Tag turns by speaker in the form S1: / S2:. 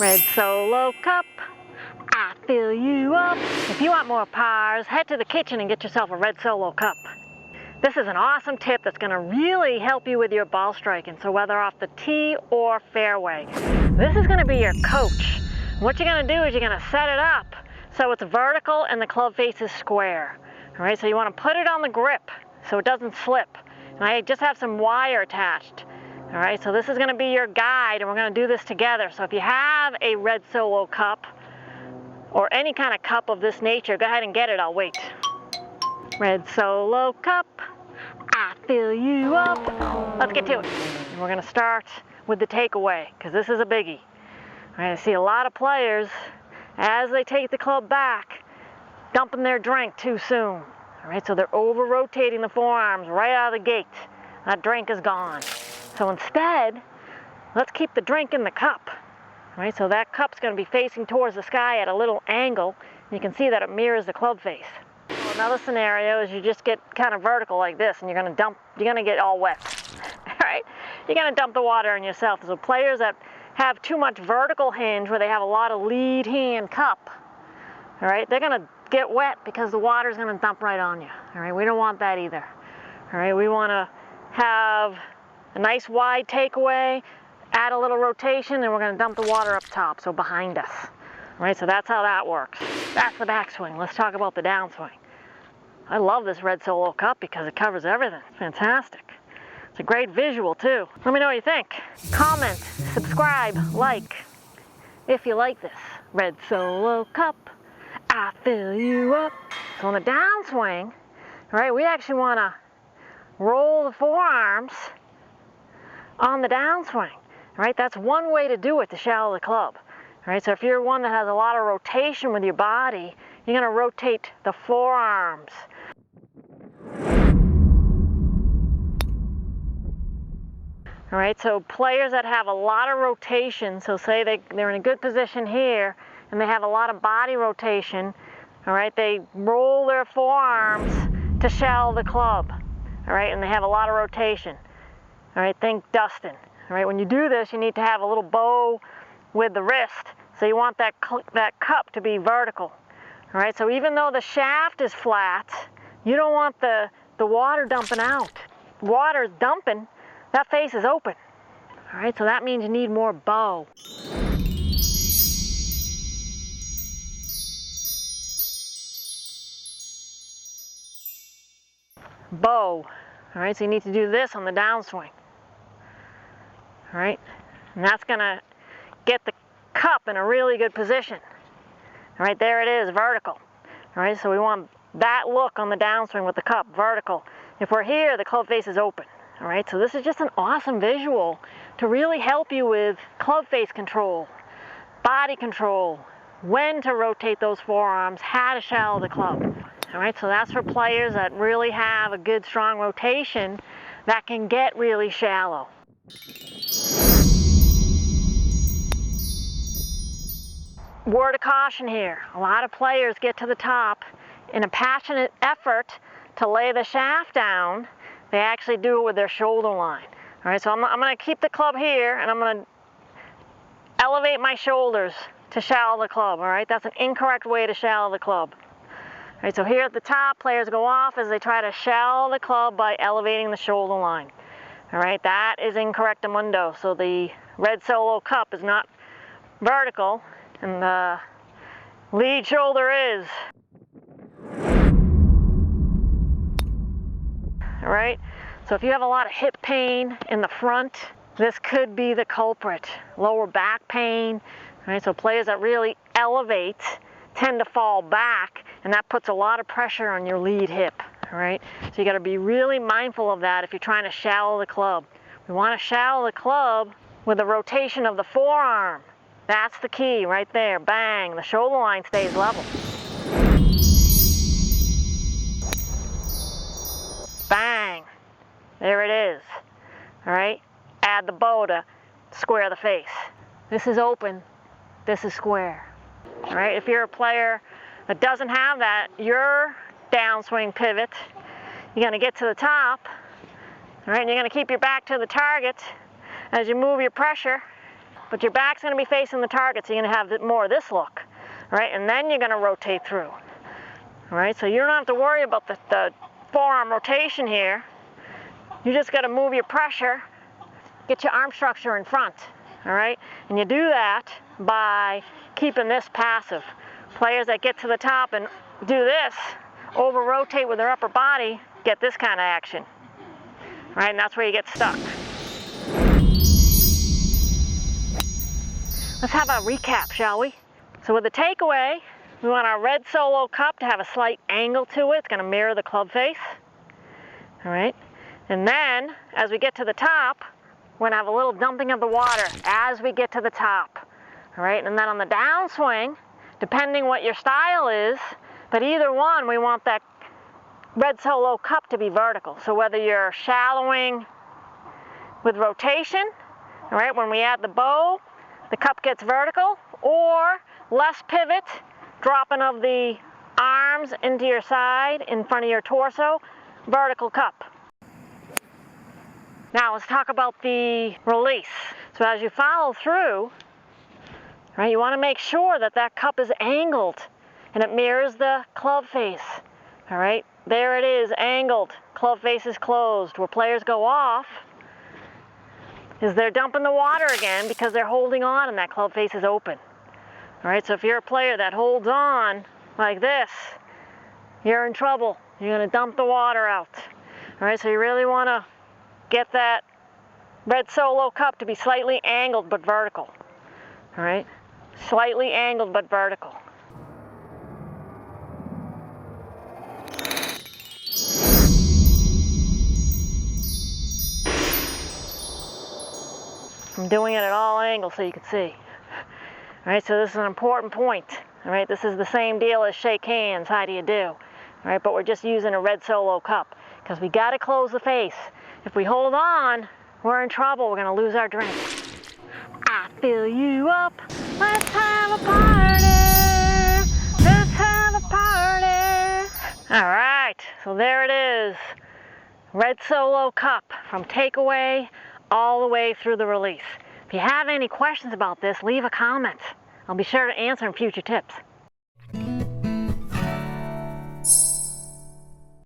S1: Red Solo Cup, I fill you up. If you want more pars, head to the kitchen and get yourself a Red Solo Cup. This is an awesome tip that's going to really help you with your ball striking, so whether off the tee or fairway. This is going to be your coach. What you're going to do is you're going to set it up so it's vertical and the club face is square. All right, so you want to put it on the grip so it doesn't slip. And I just have some wire attached. All right, so this is going to be your guide, and we're going to do this together. So if you have a Red Solo Cup or any kind of cup of this nature, go ahead and get it. I'll wait. Red Solo Cup, I fill you up. Let's get to it. And we're going to start with the takeaway, because this is a biggie. All right, I see a lot of players, as they take the club back, dumping their drink too soon. All right, so they're over-rotating the forearms right out of the gate. That drink is gone. So instead, let's keep the drink in the cup. All right, so that cup's going to be facing towards the sky at a little angle. You can see that it mirrors the club face. Another scenario is you just get kind of vertical like this, and you're going to get all wet. All right, you're going to dump the water on yourself. So players that have too much vertical hinge, where they have a lot of lead hand cup, all right, they're going to get wet because the water's going to dump right on you. All right, we don't want that either. All right, we want to have a nice wide takeaway, add a little rotation, and we're going to dump the water up top, so behind us. All right, so that's how that works. That's the backswing. Let's talk about the downswing. I love this Red Solo Cup because it covers everything. Fantastic. It's a great visual too. Let me know what you think. Comment, subscribe, like if you like this. Red Solo Cup, I fill you up. So on the downswing, all right, we actually want to roll the forearms on the downswing. All right, that's one way to do it, to shallow the club. All right, so if you're one that has a lot of rotation with your body, you're going to rotate the forearms. All right, so players that have a lot of rotation, so say they're in a good position here and they have a lot of body rotation, all right, they roll their forearms to shallow the club, all right, and they have a lot of rotation. All right, think Dustin. All right, when you do this, you need to have a little bow with the wrist, so you want that cup to be vertical. All right, so even though the shaft is flat, you don't want the water dumping out. Water's dumping, that face is open. All right, so that means you need more bow. Bow. All right, so you need to do this on the downswing. All right, and that's gonna get the cup in a really good position. All right, there it is, vertical. All right, so we want that look on the downswing with the cup, vertical. If we're here, the club face is open. All right, so this is just an awesome visual to really help you with club face control, body control, when to rotate those forearms, how to shallow the club. All right, so that's for players that really have a good, strong rotation that can get really shallow. Word of caution here, a lot of players get to the top in a passionate effort to lay the shaft down. They actually do it with their shoulder line. All right, so I'm going to keep the club here, and I'm going to elevate my shoulders to shallow the club. All right, that's an incorrect way to shallow the club. All right, so here at the top, players go off as they try to shallow the club by elevating the shoulder line. All right, that is incorrectamundo. So the Red Solo Cup is not vertical, and the lead shoulder is. All right, so if you have a lot of hip pain in the front, this could be the culprit. Lower back pain. All right, so players that really elevate tend to fall back, and that puts a lot of pressure on your lead hip. All right, so you got to be really mindful of that if you're trying to shallow the club. We want to shallow the club with the rotation of the forearm. That's the key right there. Bang, the shoulder line stays level. Bang, there it is. All right, add the bow to square the face. This is open, this is square. All right, if you're a player that doesn't have that, your downswing pivot, you're going to get to the top, all right, and you're going to keep your back to the target as you move your pressure. but your back's going to be facing the target, so you're going to have more of this look. All right, and then you're going to rotate through. All right, so you don't have to worry about the forearm rotation here. You just got to move your pressure, get your arm structure in front. All right, and you do that by keeping this passive. Players that get to the top and do this, over-rotate with their upper body, get this kind of action. All right, and that's where you get stuck. Let's have a recap, shall we? So with the takeaway, we want our red solo cup to have a slight angle to it. It's going to mirror the club face. All right, and then as we get to the top, we're going to have a little dumping of the water as we get to the top. All right, and then on the downswing, depending what your style is, but either one, we want that red solo cup to be vertical. So whether you're shallowing with rotation, all right, when we add the bow, the cup gets vertical, or less pivot, dropping of the arms into your side, in front of your torso, vertical cup. Now let's talk about the release. So as you follow through, right, you want to make sure that that cup is angled and it mirrors the club face. All right, there it is, angled. Club face is closed. Where players go off is they're dumping the water again because they're holding on and that club face is open. All right, so if you're a player that holds on like this, you're in trouble. You're going to dump the water out. All right, so you really want to get that red solo cup to be slightly angled but vertical. All right, slightly angled but vertical. I'm doing it at all angles so you can see. All right, so this is an important point. All right, this is the same deal as shake hands, how do you do? All right, but we're just using a red solo cup because we got to close the face. If we hold on, we're in trouble. We're going to lose our drink. I fill you up. Let's have a party. Let's have a party. All right, so there it is. Red solo cup from takeaway all the way through the release. If you have any questions about this, leave a comment. I'll be sure to answer in future tips.